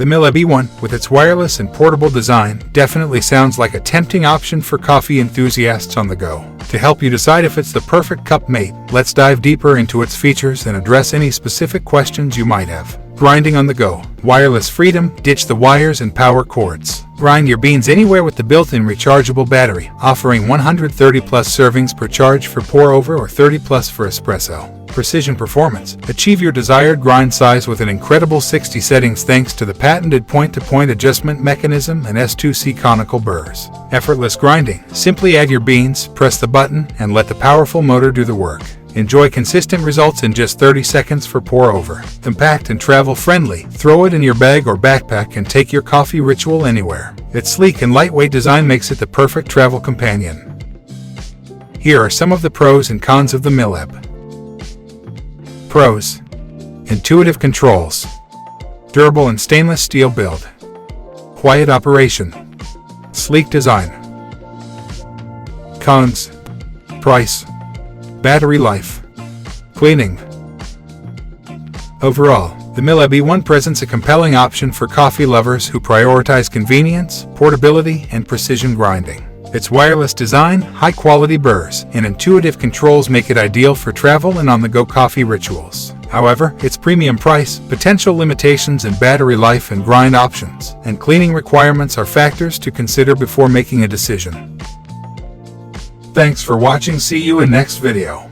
The MILLAB E1, with its wireless and portable design, definitely sounds like a tempting option for coffee enthusiasts on the go. To help you decide if it's the perfect cup mate, let's dive deeper into its features and address any specific questions you might have. Grinding on the go. Wireless freedom, ditch the wires and power cords. Grind your beans anywhere with the built-in rechargeable battery, offering 130 plus servings per charge for pour-over or 30 plus for espresso. Precision performance. Achieve your desired grind size with an incredible 60 settings thanks to the patented point-to-point adjustment mechanism and S2C conical burrs. Effortless grinding. Simply add your beans, press the button, and let the powerful motor do the work. Enjoy consistent results in just 30 seconds for pour-over. Compact and travel-friendly. Throw it in your bag or backpack and take your coffee ritual anywhere. Its sleek and lightweight design makes it the perfect travel companion. Here are some of the pros and cons of the MILLAB. Pros: intuitive controls, durable and stainless steel build, quiet operation, sleek design. Cons: price, battery life, cleaning. Overall, the MILLAB E1 presents a compelling option for coffee lovers who prioritize convenience, portability, and precision grinding. Its wireless design, high-quality burrs, and intuitive controls make it ideal for travel and on-the-go coffee rituals. However, its premium price, potential limitations in battery life and grind options, and cleaning requirements are factors to consider before making a decision. Thanks for watching. See you in next video.